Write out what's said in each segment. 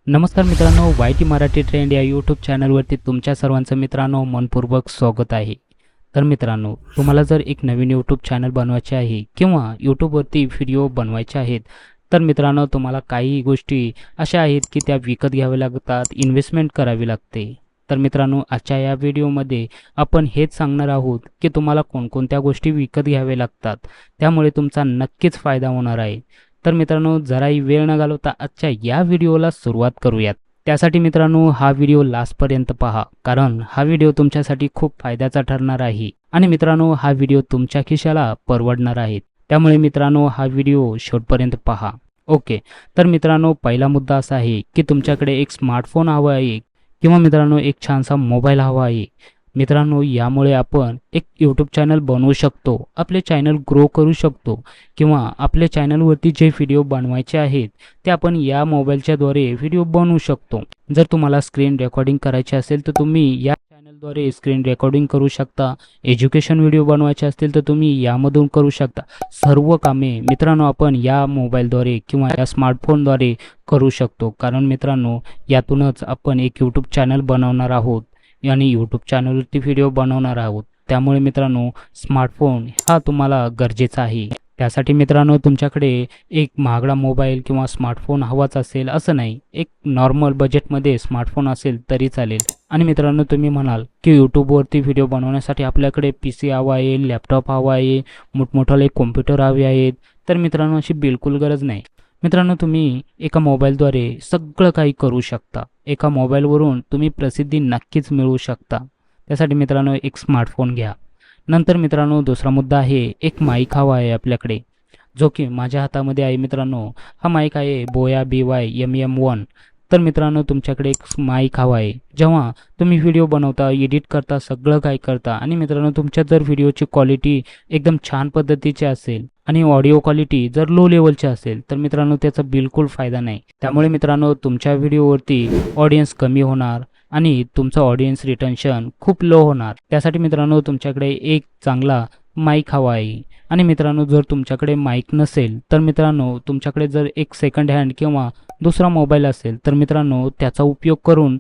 नमस्कार मित्रांनो, Y T Marathi trend या यूट्यूब चॅनलवरती तुमच्या सर्वांचं मित्रांनो मनपूर्वक स्वागत आहे। तर मित्रांनो, तुम्हाला जर एक नवीन यूट्यूब चॅनल बनवायचे आहे किंवा यूट्यूबवरती व्हिडिओ बनवायचे आहेत, तर मित्रांनो तुम्हाला काही गोष्टी अशा आहेत की त्या विकत घ्याव्या लागतात, इन्व्हेस्टमेंट करावी लागते। तर मित्रांनो, आजच्या या व्हिडिओमध्ये आपण हेच सांगणार आहोत की तुम्हाला कोणकोणत्या गोष्टी विकत घ्याव्या लागतात, त्यामुळे तुमचा नक्कीच फायदा होणार आहे। तर मित्रांनो, जराही वेळ न घालवता आजच्या या व्हिडिओला सुरुवात करूयात। त्यासाठी मित्रांनो, हा व्हिडिओ लास्टपर्यंत पहा, कारण हा व्हिडिओ तुमच्यासाठी खूप फायद्याचा ठरणार आहे आणि मित्रांनो हा व्हिडिओ तुमच्या खिशाला परवडणार आहे। त्यामुळे मित्रांनो हा व्हिडिओ शेवटपर्यंत पहा। ओके, तर मित्रांनो पहिला मुद्दा असा आहे की तुमच्याकडे एक स्मार्टफोन हवा आहे किंवा मित्रांनो एक छानसा मोबाईल हवा आहे। मित्रांनो, यामुळे आपण एक यूट्यूब चॅनल बनवू शकतो, आपले चॅनल ग्रो करू शकतो किंवा आपल्या चॅनलवरती जे व्हिडिओ बनवायचे आहेत ते आपण या मोबाईलच्याद्वारे व्हिडिओ बनवू शकतो। जर तुम्हाला स्क्रीन रेकॉर्डिंग करायची असेल तर तुम्ही या चॅनलद्वारे स्क्रीन रेकॉर्डिंग करू शकता। एज्युकेशन व्हिडिओ बनवायचे असतील तर तुम्ही यामधून करू शकता। सर्व कामे मित्रांनो आपण या मोबाईलद्वारे किंवा या स्मार्टफोनद्वारे करू शकतो, कारण मित्रांनो यातूनच आपण एक यूट्यूब चॅनल बनवणार आहोत आणि यूट्यूब चॅनलवरती व्हिडिओ बनवणार आहोत। त्यामुळे मित्रांनो स्मार्टफोन हा तुम्हाला गरजेचा आहे। त्यासाठी मित्रांनो तुमच्याकडे एक महागडा मोबाईल किंवा स्मार्टफोन हवाच असेल असं नाही, एक नॉर्मल बजेटमध्ये स्मार्टफोन असेल तरी चालेल। आणि मित्रांनो तुम्ही म्हणाल की यूट्यूबवरती व्हिडिओ बनवण्यासाठी आपल्याकडे PC हवा आहे, लॅपटॉप हवा आहे, मोठमोठाले कॉम्प्युटर हवे आहेत, तर मित्रांनो अशी बिलकुल गरज नाही। मित्रांनो तुम्ही एका मोबाईलद्वारे सगळं काही करू शकता। एका मोबाईलवरून तुम्ही प्रसिद्धी नक्कीच मिळवू शकता। त्यासाठी मित्रांनो एक स्मार्टफोन घ्या। नंतर मित्रांनो दुसरा मुद्दा आहे, एक माईक हवा आहे आपल्याकडे, जो की माझ्या हातामध्ये आहे। मित्रांनो हा माईक आहे बोया BY-MM1। तर मित्रांनो तुमच्याकडे एक माईक हवा आहे। जेव्हा तुम्ही व्हिडिओ बनवता, एडिट करता, सगळं काही करता आणि मित्रांनो तुमच्या जर व्हिडिओची क्वालिटी एकदम छान पद्धतीची असेल आणि ऑडिओ क्वालिटी जर लो लेवलची असेल तर मित्रांनो त्याचा बिलकुल फायदा नाही। त्यामुळे मित्रांनो तुमच्या व्हिडिओवरती ऑडियन्स कमी होणार आणि तुमचं ऑडियन्स रिटेन्शन खूप लो होणार। त्यासाठी मित्रांनो तुमच्याकडे एक चांगला माईक हवा आहे। आणि मित्रांनो जर तुमच्याकडे माईक नसेल तर मित्रांनो तुमच्याकडे जर एक सेकंड हँड किंवा दुसरा मोबाईल असेल तर मित्रांनो त्याचा उपयोग करून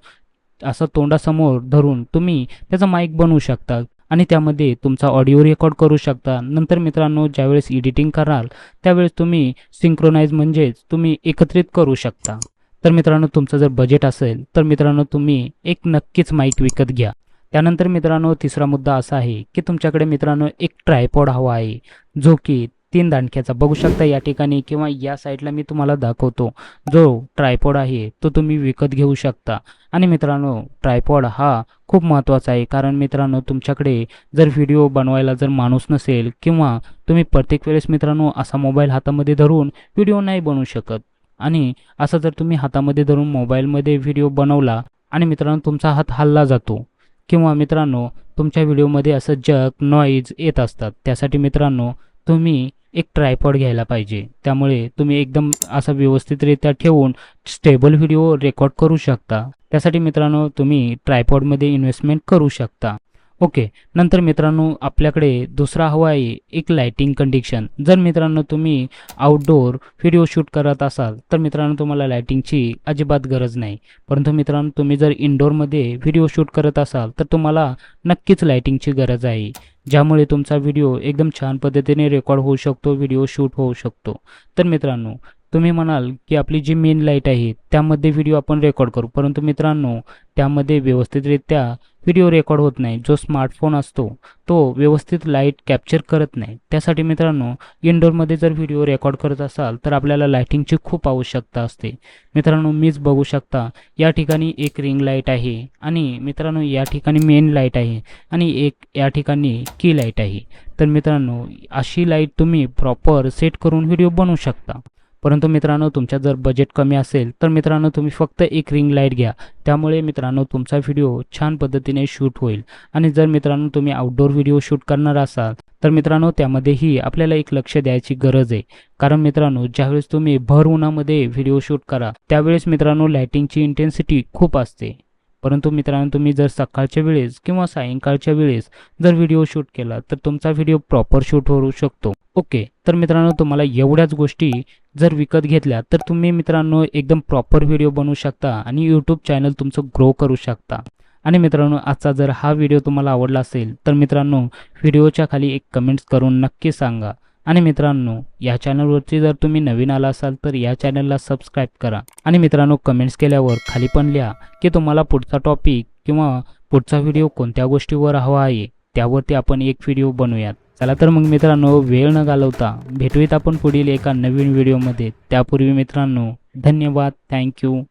असं तोंडासमोर धरून तुम्ही त्याचा माईक बनवू शकता आणि त्यामध्ये तुमचा ऑडिओ रेकॉर्ड करू शकता। नंतर मित्रांनो ज्यावेळेस एडिटिंग कराल त्यावेळेस तुम्ही सिंक्रोनाइज म्हणजेच तुम्ही एकत्रित करू शकता। तर मित्रांनो तुमचं जर बजेट असेल तर मित्रांनो तुम्ही एक नक्कीच माईक विकत घ्या। त्यानंतर मित्रांनो तिसरा मुद्दा असा आहे की तुमच्याकडे मित्रांनो एक ट्रायपॉड हवा आहे, जो की 3 दांडक्याचा बघू शकता या ठिकाणी किंवा या साईडला मी तुम्हाला दाखवतो। जो ट्रायपॉड आहे तो तुम्ही विकत घेऊ शकता। आणि मित्रांनो ट्रायपॉड हा खूप महत्त्वाचा आहे, कारण मित्रांनो तुमच्याकडे जर व्हिडिओ बनवायला जर माणूस नसेल किंवा तुम्ही प्रत्येक वेळेस मित्रांनो असा मोबाईल हातामध्ये धरून व्हिडिओ नाही बनवू शकत आणि असं जर तुम्ही हातामध्ये धरून मोबाईलमध्ये व्हिडिओ बनवला आणि मित्रांनो तुमचा हात हलला जातो किंवा मित्रांनो तुमच्या व्हिडिओमध्ये असं जग नॉईज येत असतात, त्यासाठी मित्रांनो तुम्ही एक ट्रायपॉड घ्यायला पाहिजे। त्यामुळे तुम्ही एकदम असं व्यवस्थितरित्या ठेवून स्टेबल व्हिडिओ रेकॉर्ड करू शकता। त्यासाठी मित्रांनो तुम्ही ट्रायपॉडमध्ये इन्व्हेस्टमेंट करू शकता। ओके, नंतर मित्रांनो आपल्याकडे दुसरा हवा आहे एक लाइटिंग कंडिशन। जर मित्रांनो तुम्ही आउटडोर व्हिडिओ शूट करत असाल तर मित्रांनो तुम्हाला लाइटिंगची अजिबात गरज नाही, परंतु मित्रांनो तुम्ही जर इनडोअरमध्ये व्हिडिओ शूट करत असाल तर तुम्हाला नक्कीच लाइटिंगची गरज आहे, ज्यामुळे तुमचा व्हिडिओ एकदम छान पद्धतीने रेकॉर्ड होऊ शकतो, व्हिडिओ शूट होऊ शकतो। तर मित्रांनो तुम्ही म्हणाल की आपली जी मेन लाईट आहे त्यामध्ये व्हिडिओ आपण रेकॉर्ड करू, परंतु मित्रांनो त्यामध्ये व्यवस्थितरित्या व्हिडिओ रेकॉर्ड होत नाही। जो स्मार्टफोन असतो तो व्यवस्थित लाईट कॅप्चर करत नाही। त्यासाठी मित्रांनो इनडोअरमध्ये जर व्हिडिओ रेकॉर्ड करत असाल तर आपल्याला लाईटिंगची खूप आवश्यकता असते। मित्रांनो मीच बघू शकता या ठिकाणी एक रिंग लाईट आहे आणि मित्रांनो या ठिकाणी मेन लाईट आहे आणि एक या ठिकाणी की लाईट आहे। तर मित्रांनो अशी लाईट तुम्ही प्रॉपर सेट करून व्हिडिओ बनवू शकता। परंतु मित्रांनो तुमच्या जर बजेट कमी असेल तर मित्रांनो तुम्ही फक्त एक रिंग लाईट घ्या, त्यामुळे मित्रांनो तुमचा व्हिडिओ छान पद्धतीने शूट होईल। आणि जर मित्रांनो तुम्ही आउटडोर व्हिडिओ शूट करणार असाल तर मित्रांनो त्यामध्येही आपल्याला एक लक्ष द्यायची गरज आहे, कारण मित्रांनो ज्यावेळेस तुम्ही भर उन्हामध्ये व्हिडिओ शूट करा त्यावेळेस मित्रांनो लाइटिंगची इंटेन्सिटी खूप असते। परंतु मित्रांनो तुम्ही जर सकाळच्या वेळेस किंवा सायंकाळच्या वेळेस जर व्हिडिओ शूट केला तर तुमचा व्हिडिओ प्रॉपर शूट होऊ शकतो. ओके, तर मित्रांनो तुम्हाला एवढ्याच गोष्टी जर विकत घेतल्या तर तुम्ही मित्रांनो एकदम प्रॉपर व्हिडिओ बनवू शकता आणि यूट्यूब चॅनल तुमचं ग्रो करू शकता. आणि मित्रांनो आजचा जर हा व्हिडिओ तुम्हाला आवडला असेल तर मित्रांनो व्हिडिओच्या खाली एक कमेंट्स करून नक्की सांगा. आणि मित्रांनो या चॅनलवरती जर तुम्ही नवीन आला असाल तर या चॅनलला सबस्क्राईब करा. आणि मित्रांनो कमेंट्स केल्यावर खाली पण लिहा की तुम्हाला पुढचा टॉपिक किंवा पुढचा व्हिडिओ कोणत्या गोष्टीवर हवा आहे, त्यावरती आपण एक व्हिडिओ बनवूयात. चला तर मग मित्रांनो वेळ न घालवता भेटूयात आपण पुढील एका नवीन व्हिडिओमध्ये. त्यापूर्वी मित्रांनो धन्यवाद, थँक्यू.